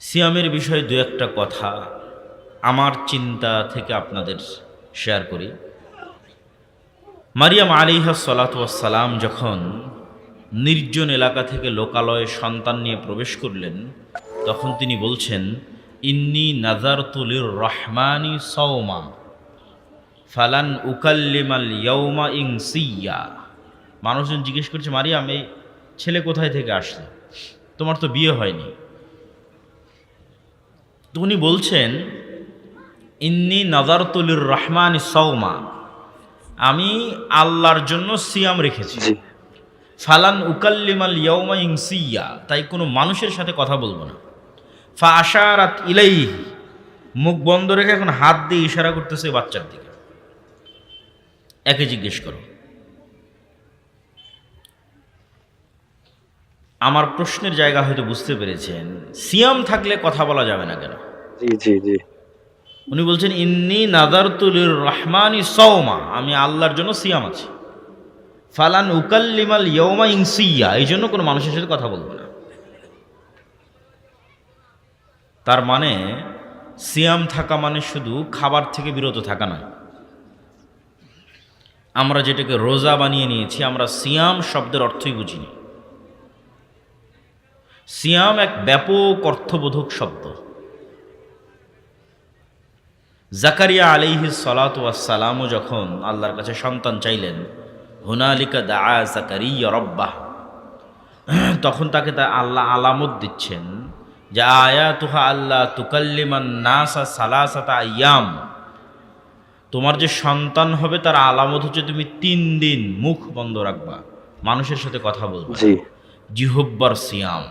সিয়ামের বিষয়ে দু একটা কথা আমার চিন্তা থেকে আপনাদের শেয়ার করি। মারিয়াম আলাইহিস সালাতু ওয়াস সালাম যখন নির্জন এলাকা থেকে লোকালয়ে সন্তান নিয়ে প্রবেশ করলেন, তখন তিনি বলছেন, ইন্নী নাযারতু লির রহমানি সাওমা ফালান উকাল্লিমাল ইয়াউমা ইনসিয়্যা। মানুষজন জিজ্ঞেস করছে, মারিয়াম, এই ছেলে কোথায় থেকে আসলো? তোমার তো বিয়ে হয়নি। তো উনি বলছেন, ইন্নী নাযারতু লির রহমানি সাওমা, আমি আল্লাহর জন্য সিয়াম রেখেছি। জি ফালান উকাল্লিমাল ইয়াউমা ইনসিয়্যা, তাই কোনো মানুষের সাথে কথা বলবো না। ফা আশারাত ইলাইহি, মুখ বন্ধ রেখে এখন হাত দিয়ে ইশারা করতেছে বাচ্চার দিকে। একে জিজ্ঞেস করো। আমার প্রশ্নের জায়গা হয়তো বুঝতে পেরেছেন, সিয়াম থাকলে কথা বলা যাবে না কেন? জি জি জি উনি বলছেন, ইন্নী নাযারতু লির রহমানি সাওমা, আমি আল্লাহর জন্য সিয়াম আছি। ফালান উকাল্লিমাল ইয়াউমা ইনসিয়্যা, এই জন্য কোনো মানুষের সাথে কথা বলবো না। তার মানে সিয়াম থাকা মানে শুধু খাবার থেকে বিরত থাকা নয়। আমরা যেটাকে রোজা বানিয়ে নিয়েছি, আমরা সিয়াম শব্দের অর্থই বুঝিনি। সিয়াম এক ব্যাপক অর্থবোধক শব্দ। জাকারিয়া আলাইহিস সালাতু ওয়াস সালামও যখন আল্লাহর কাছে সন্তান চাইলেন, হুনালিকা দাআ জাকারিয়া রাব্বাহ, তখন তাকে তা আল্লাহ আলামত দিচ্ছেন যে আয়াতুহা আল্লাহ তুকাল্লিমান নাসা সালাসাতা আইয়াম, তোমার যে সন্তান হবে তার আলামত হচ্ছে তুমি 3 দিন মুখ বন্ধ রাখবা, মানুষের সাথে কথা বলবা না। জি জিহব্বার সিয়াম।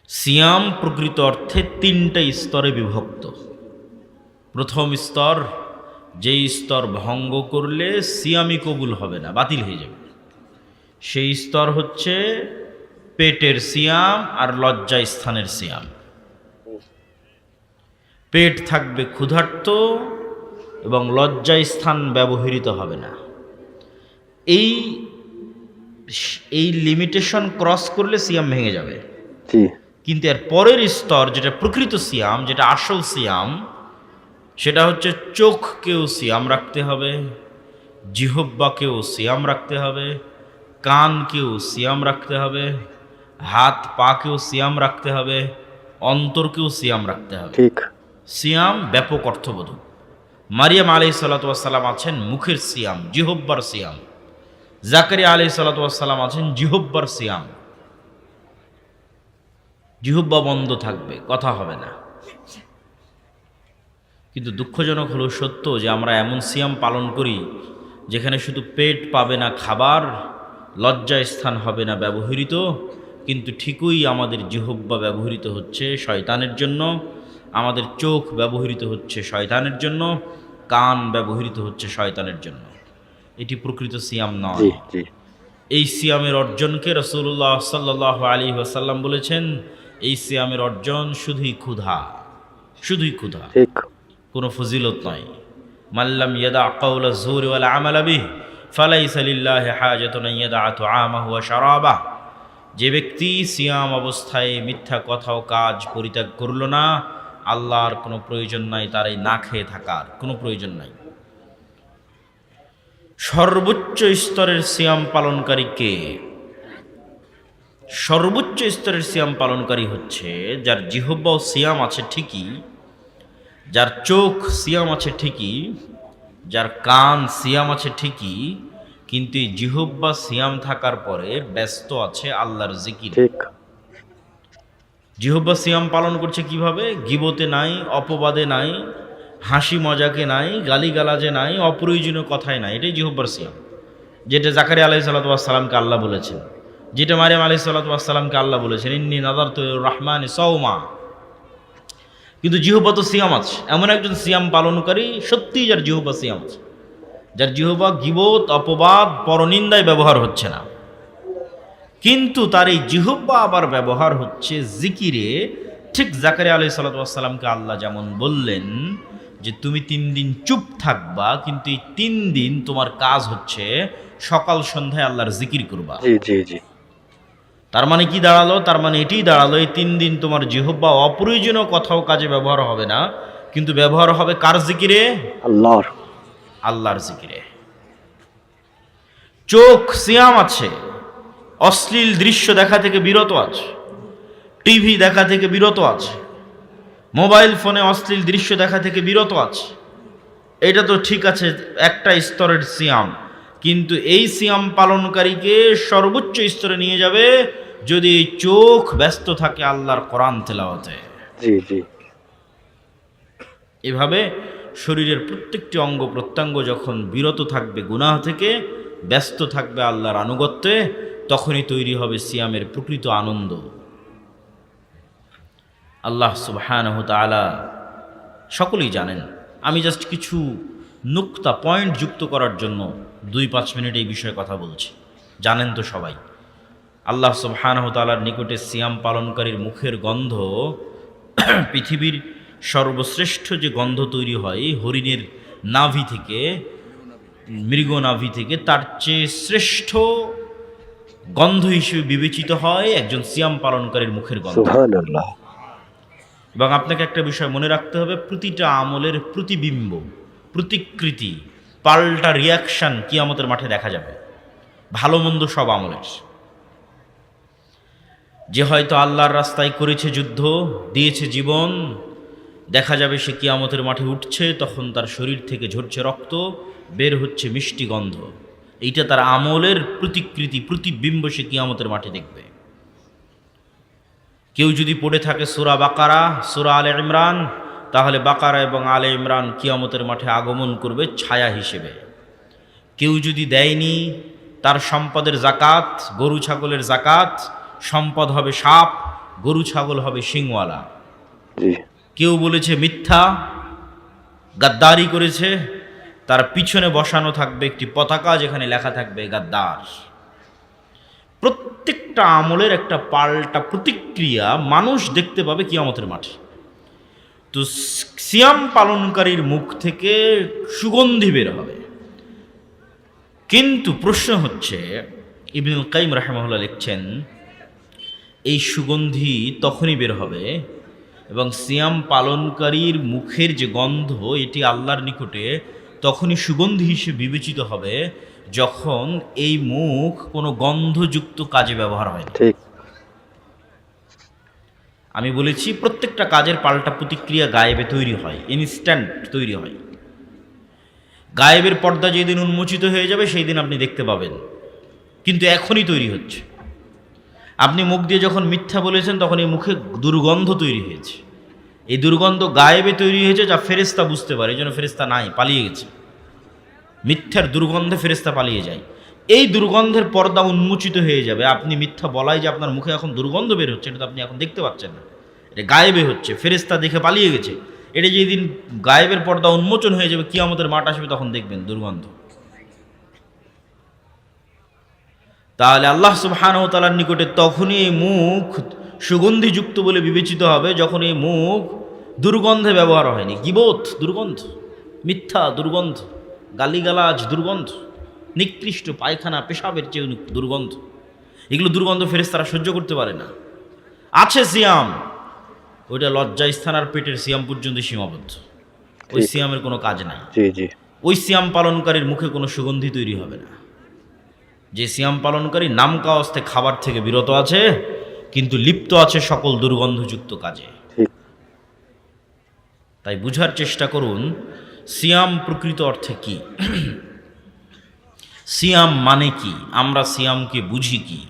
সিয়াম প্রকৃত অর্থে 3টা স্তরে বিভক্ত। প্রথম স্তর, যেই স্তর ভঙ্গ করলে সিয়ামই কবুল হবে না, বাতিল হয়ে যাবে, সেই স্তর হচ্ছে পেটের সিয়াম আর লজ্জা স্থানের সিয়াম। পেট থাকবে ক্ষুধার্ত এবং লজ্জা স্থান ব্যবহৃত হবে না। এই এই লিমিটেশন ক্রস করলে সিয়াম ভেঙে যাবে। জি কিন্তু এর পরের স্তর, যেটা প্রকৃত সিয়াম, যেটা আসল সিয়াম, সেটা হচ্ছে চোখকেও সিয়াম রাখতে হবে, জিহব্বাকেও সিয়াম রাখতে হবে, কানকেও সিয়াম রাখতে হবে, হাত পাকেও সিয়াম রাখতে হবে, অন্তরকেও সিয়াম রাখতে হবে। ঠিক সিয়াম ব্যাপক অর্থবোধক। মারিয়াম আলাইহিস সালাতু ওয়াস সালাম আছেন মুখের সিয়াম, জিহব্বার সিয়াম। জাকারিয়া আলাইহিস সালাতু ওয়াস সালাম আছেন জিহব্বার সিয়াম। জিহব্বা বন্ধ থাকবে, কথা হবে না। কিন্তু দুঃখজনক হলো সত্য যে আমরা এমন সিয়াম পালন করি যেখানে শুধু পেট পাবে না খাবার, লজ্জা স্থান হবে না ব্যবহৃত, কিন্তু ঠিকই আমাদের জিহব্বা ব্যবহৃত হচ্ছে শয়তানের জন্য, আমাদের চোখ ব্যবহৃত হচ্ছে শয়তানের জন্য, কান ব্যবহৃত হচ্ছে শয়তানের জন্য। এটি প্রকৃত সিয়াম জি নয়। জি এই সিয়ামের অর্জনকে রাসূলুল্লাহ সাল্লাল্লাহু আলাইহি ওয়াসাল্লাম বলেছেন, এই সিয়ামের অর্জন শুধুই ক্ষুধা, শুধুই ক্ষুধা, ঠিক কোনো ফজিলত নয়। মাল্লাম ইয়াদা কাওলা যুরি ওয়াল আমালা বিহি ফালাইসা লিল্লাহি হাজাতুন আন ইয়াদা তুআমাহু ওয়া শারাবাহ। যে ব্যক্তি সিয়াম অবস্থায় মিথ্যা কথা ও কাজ পরিত্যাগ করল না, আল্লাহর কোনো প্রয়োজন নাই তার এই না খেয়ে থাকার, কোনো প্রয়োজন নাই। সর্বোচ্চ স্তরের সিয়াম পালনকারী কে? সর্বোচ্চ স্তরের সিয়াম পালনকারী হচ্ছে যার জিহব্বা ও সিয়াম আছে ঠিকই, যার চোখ সিয়াম আছে ঠিকই, যার কান সিয়াম আছে ঠিকই, কিন্তু এই জিহব্বা সিয়াম থাকার পরে ব্যস্ত আছে আল্লাহর জিকিরে। ঠিক জিহব্বা সিয়াম পালন করছে কিভাবে? গিবতে নাই, অপবাদে নাই, হাসি মজাকে নাই, গালিগালাজে নাই, অপ্রয়োজনীয় কথায় নাই। এটাই জিহব্বার সিয়াম, যেটা জাকারিয়া আলাইহিস সালাতু ওয়াস সালামকে আল্লাহ বলেছেন, যেটা মারিয়াম আলাইহিস সালাতু ওয়াস সালামকে আল্লাহ বলেছেন, ইন্নী নাযারতু লির রহমানি সাওমা। কিন্তু জিহ্বা তো সিয়াম আছে, এমন একজন সিয়াম পালনকারী সত্যিই যার জিহ্বা সিয়াম আছে, যার জিহ্বা গীবত, অপবাদ, পরনিন্দায় ব্যবহার হচ্ছে না, কিন্তু তার এই জিহ্বা আবার ব্যবহার হচ্ছে জিকিরে। ঠিক জাকারিয়া আলাইহিস সালাতু ওয়াস সালামকে আল্লাহ যেমন বললেন যে তুমি 3 দিন চুপ থাকবা, কিন্তু এই 3 দিন তোমার কাজ হচ্ছে সকাল সন্ধ্যায় আল্লাহর জিকির করবা। জি জি জি তার মানে কি দাঁড়ালো? তার মানে এটিই দাঁড়ালো এই 3 দিন তোমার জিহ্বা অপ্রয়োজনীয় কথাও কাজে ব্যবহার হবে না, কিন্তু ব্যবহার হবে কার জিকিরে? আল্লাহর জিকিরে। চোখ সিয়াম আছে, অশ্লীল দৃশ্য দেখা থেকে বিরত আছে, টিভি দেখা থেকে বিরত আছে, মোবাইল ফোনে অশ্লীল দৃশ্য দেখা থেকে বিরত আছে। এটা তো ঠিক আছে, একটা স্তরের সিয়াম, কিন্তু এই সিয়াম পালনকারীকে সর্বোচ্চ স্তরে নিয়ে যাবে যদি চোখ ব্যস্ত থাকে আল্লাহর কোরআন তেলাওয়াতে। জি জি। এভাবে শরীরের প্রত্যেকটি অঙ্গ প্রত্যঙ্গ যখন বিরত থাকবে গুনাহ থেকে, ব্যস্ত থাকবে আল্লাহর আনুগত্যে, তখনই তৈরি হবে সিয়ামের প্রকৃত আনন্দ। আল্লাহ সুবহানাহু ওয়া তাআলা সকলেই জানেন। আমি জাস্ট কিছু নুক্তা পয়েন্ট যুক্ত করার জন্য 2-5 মিনিট এই বিষয়ে কথা বলছি। জানেন তো সবাই, আল্লাহ সুবহানাহু ওয়া তাআলার নিকটে সিয়াম পালনকারীর মুখের গন্ধ পৃথিবীর সর্বশ্রেষ্ঠ যে গন্ধ তৈরি হয় হরিণের নাভি থেকে, মৃগ নাভি থেকে, তার চেয়ে শ্রেষ্ঠ গন্ধ হিসেবে বিবেচিত হয় একজন সিয়াম পালনকারীর মুখের গন্ধ। সুবহানাল্লাহ। এবং আপনাকে একটা বিষয় মনে রাখতে হবে, প্রতিটা আমলের প্রতিবিম্ব, প্রতিকৃতি, পাল্টা রিয়াকশান কিয়ামতের মাঠে দেখা যাবে, ভালো মন্দ সব আমলের। যে হয়তো আল্লাহর রাস্তায় করেছে যুদ্ধ, দিয়েছে জীবন, দেখা যাবে সে কিয়ামতের মাঠে উঠছে, তখন তার শরীর থেকে ঝরছে রক্ত, বের হচ্ছে মিষ্টি গন্ধ। এইটা তার আমলের প্রতিকৃতি, প্রতিবিম্ব সে কিয়ামতের মাঠে দেখবে। কেউ যদি পড়ে থাকে সূরা বাকারা, সূরা আলে ইমরান, তাহলে বাকারা এবং আলে ইমরান কিয়ামতের মাঠে আগমন করবে ছায়া হিসেবে। কেউ যদি দেয়নি তার সম্পদের জাকাত, গরু ছাগলের জাকাত, সম্পদ হবে সাপ, গরু ছাগল হবে শিংওয়ালা। কেউ বলেছে মিথ্যা, গাদ্দারি করেছে, তার পিছনে বসানো থাকবে একটি পতাকা, যেখানে লেখা থাকবে গাদ্দার। প্রত্যেকটা আমলের একটা পাল্টা প্রতিক্রিয়া মানুষ দেখতে পাবে কিয়ামতের মাঠে। তো সিয়াম পালনকারীর মুখ থেকে সুগন্ধি বের হবে। কিন্তু প্রশ্ন হচ্ছে, ইবনুল কাইয়িম রাহিমাহুল্লাহ লিখছেন, এই সুগন্ধি তখনই বের হবে এবং সিয়াম পালনকারীর মুখের যে গন্ধ, এটি আল্লাহর নিকটে তখনই সুগন্ধি হিসেবে বিবেচিত হবে যখন এই মুখ কোনো গন্ধযুক্ত কাজে ব্যবহার হয় না। ঠিক। আমি বলেছি প্রত্যেকটা কাজের পাল্টা প্রতিক্রিয়া গায়েবে তৈরি হয়, ইনস্ট্যান্ট তৈরি হয়। গায়েবের পর্দা যেদিন উন্মোচিত হয়ে যাবে সেই দিন আপনি দেখতে পাবেন, কিন্তু এখনই তৈরি হচ্ছে। আপনি মুখ দিয়ে যখন মিথ্যা বলেছেন তখন এই মুখে দুর্গন্ধ তৈরি হয়েছে। এই দুর্গন্ধ গায়েবে তৈরি হয়েছে, যা ফেরেশতা বুঝতে পারে, এই জন্য ফেরেশতা নাই, পালিয়ে গেছে। মিথ্যার দুর্গন্ধে ফেরেশতা পালিয়ে যায়। এই দুর্গন্ধের পর্দা উন্মোচিত হয়ে যাবে। আপনি মিথ্যা বলাই যে আপনার মুখে এখন দুর্গন্ধ বের হচ্ছে, এটা তো আপনি এখন দেখতে পাচ্ছেন না, এটা গায়েবে হচ্ছে, ফেরেশতা দেখে পালিয়ে গেছে। এটা যেদিন গায়েবের পর্দা উন্মোচন হয়ে যাবে, কিয়ামতের মাঠ আসবে, তখন দেখবেন দুর্গন্ধ। তাহলে আল্লাহ সুবহানাহু ওয়া তাআলার নিকটে তখনই এই মুখ সুগন্ধিযুক্ত বলে বিবেচিত হবে যখন এই মুখ দুর্গন্ধে ব্যবহার হয়নি। গীবত দুর্গন্ধ, মিথ্যা দুর্গন্ধ, গালিগালাজ দুর্গন্ধ, নিকৃষ্ট পায়খানা পেশাবের চেয়ে দুর্গন্ধ, এগুলো দুর্গন্ধ ফেরেশতারা সহ্য করতে পারে না। আছে সিয়াম, ওইটা লজ্জাস্থান আর পেটের সিয়াম পর্যন্ত সীমাবদ্ধ, ওই সিয়ামের কোনো কাজ নাই। ওই সিয়াম পালনকারীর মুখে কোনো সুগন্ধি তৈরি হবে না। যে সিয়াম পালনকারী নামকা অস্তে খাবার থেকে বিরত আছে, কিন্তু লিপ্ত আছে সকল দুর্গন্ধযুক্ত কাজে। তাই বুঝার চেষ্টা করুন সিয়াম প্রকৃত অর্থে কি, সিয়াম মানে কি, আমরা সিয়ামকে বুঝি কি।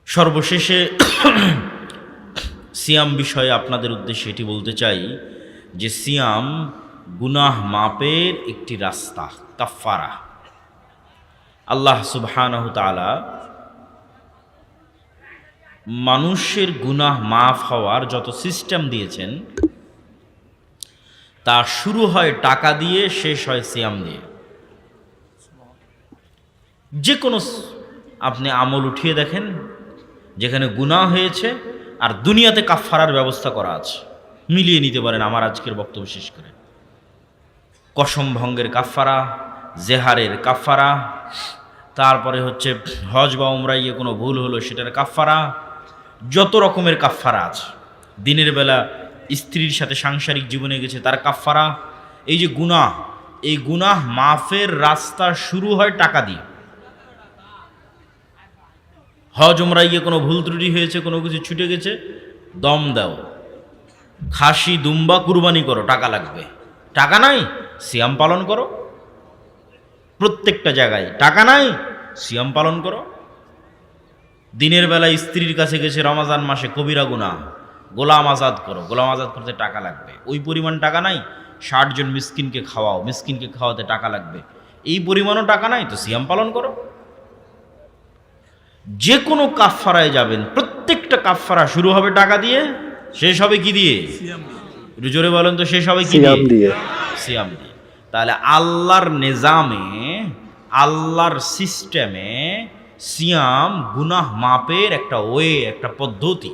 সর্বশেষে সিয়াম বিষয়ে আপনাদের উদ্দেশ্যে এটি বলতে চাই যে সিয়াম গুনাহ মাপের একটি রাস্তা, কাফারা। আল্লাহ সুবহানাহু তাআলা মানুষের গুনাহ মাফ হওয়ার যত সিস্টেম দিয়েছেন, তা শুরু হয় টাকা দিয়ে, শেষ হয় সিয়াম দিয়ে। যে কোনো আপনি আমল উঠিয়ে দেখেন যেখানে গুনাহ হয়েছে আর দুনিয়াতে কাফারার ব্যবস্থা করা আছে, মিলিয়ে নিতে পারেন আমার আজকের বক্তব্য শেষ করে। কসম ভঙ্গের কাফারা, জেহারের কাফারা, তারপরে হচ্ছে হজ বা উমরায় গিয়ে কোনো ভুল হলো সেটার কাফফারা, যত রকমের কাফফারা আছে। দিনের বেলা স্ত্রীর সাথে সাংসারিক জীবনে গেছে তার কাফফারা। এই যে গুনাহ, এই গুনাহ মাফের রাস্তা শুরু হয় টাকা দিয়ে। হজ উমরায় গিয়ে কোনো ভুল ত্রুটি হয়েছে, কোনো কিছু ছুটে গেছে, দম দাও, খাসি দুম্বা কুরবানি করো, টাকা লাগবে। টাকা নাই, সিয়াম পালন করো। প্রত্যেকটা জায়গায় টাকা নাই, সিয়াম পালন করো। দিনের বেলা স্ত্রীর কাছে গেছে রমাজান মাসে, কবিরা গুনাহ, গোলাম আজাদ করো, গোলাম আজাদ করতে টাকা লাগবে। ওই পরিমাণ টাকা নাই, 60 জন মিসকিনকে খাওয়াও, মিসকিনকে খাওয়াতে টাকা লাগবে। এই পরিমাণও টাকা নাই, তো সিয়াম পালন করো। যে কোনো কাফফারায় যাবেন, প্রত্যেকটা কাফফারা শুরু হবে টাকা দিয়ে, শেষ হবে কি দিয়ে? একটু জোরে বলেন তো, শেষ হবে কি দিয়ে? সিয়াম দিয়ে। তাহলে আল্লাহর নিজামে, আল্লাহর সিস্টেমে সিয়াম গুনাহ মাপের একটা ওয়ে, একটা পদ্ধতি,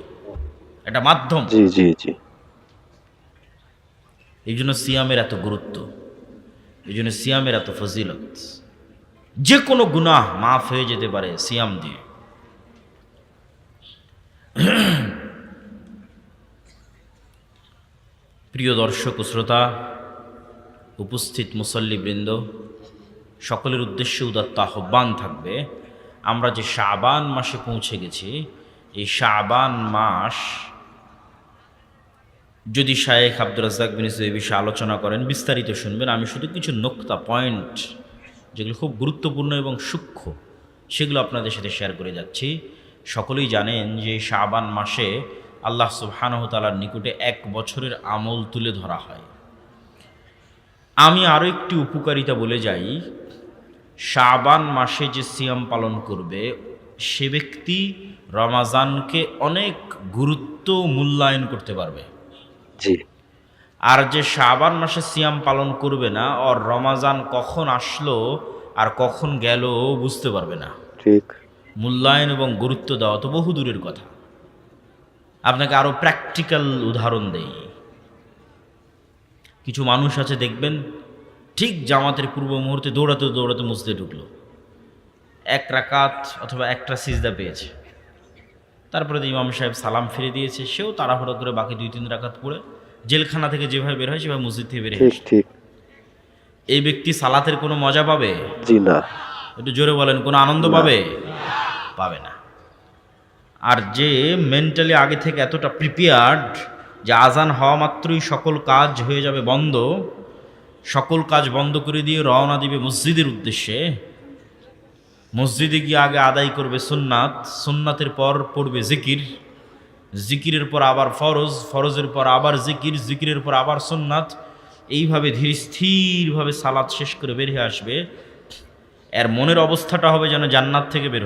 একটা মাধ্যম। জি জি জি। এই জন্য সিয়ামের এত গুরুত্ব, এই জন্য সিয়ামের এত ফজিলত। যে কোনো গুনাহ মাফ হয়ে যেতে পারে সিয়াম দিয়ে। প্রিয় দর্শক ও শ্রোতা, উপস্থিত মুসল্লিবৃন্দ, সকলের উদ্দেশ্যে উদাত্ত আহ্বান থাকবে, আমরা যে শাবান মাসে পৌঁছে গেছি, এই শাবান মাস যদি শায়েখ আব্দুর রাজ্জাক বিন ইউসুফ এই বিষয়ে আলোচনা করেন, বিস্তারিত শুনবেন। আমি শুধু কিছু নোক্তা পয়েন্ট যেগুলো খুব গুরুত্বপূর্ণ এবং সূক্ষ্ম, সেগুলো আপনাদের সাথে শেয়ার করে যাচ্ছি। সকলেই জানেন যে শাবান মাসে আল্লাহ সুবহানাহু তাআলার নিকটে 1 বছরের আমল তুলে ধরা হয়। আমি আরও একটি উপকারিতা বলে যাই, শাবান মাসে যে সিয়াম পালন করবে সে ব্যক্তি রমাজানকে অনেক গুরুত্ব মূল্যায়ন করতে পারবে। জি। আর যে শাবান মাসে সিয়াম পালন করবে না, ওর রমাজান কখন আসলো আর কখন গেল বুঝতে পারবে না। ঠিক। মূল্যায়ন এবং গুরুত্ব দেওয়া তো বহু দূরের কথা। আপনাকে আরও প্র্যাকটিক্যাল উদাহরণ দেই। কিছু মানুষ আছে দেখবেন, ঠিক জামাতের পূর্ব মুহূর্তে দৌড়াতে দৌড়াতে মসজিদে ঢুকলো, 1 রাকাত অথবা একটা সিজদা পেয়েছে, তারপরে ইমাম সাহেব সালাম ফিরে দিয়েছে, সেও তাড়াহুড়ো করে বাকি 2-3 রাকাত পড়ে জেলখানা থেকে যেভাবে বের হয় সেভাবে মসজিদ থেকে বের হয়। ঠিক। এই ব্যক্তি সালাতের কোনো মজা পাবে? জি না। একটু জোরে বলেন, কোনো আনন্দ পাবে? পাবে না। আর যে মেন্টালি আগে থেকে এতটা প্রিপেয়ার্ড যে আজান হওয়া মাত্রই সকল কাজ হয়ে যাবে বন্ধ, সকল কাজ বন্ধ করে দিয়ে রওনা দিবে মসজিদের উদ্দেশ্যে, মসজিদে গিয়ে আগে আদায় করবে সুন্নাত, সুন্নাতের পর পড়বে জিকির, জিকিরের পর আবার ফরজ, ফরজের পর আবার জিকির, জিকিরের পর আবার সুন্নাত, এইভাবে ধীর স্থিরভাবে সালাত শেষ করে বের হয়ে আসবে। এর মনের অবস্থাটা হবে যেন জান্নাত থেকে বের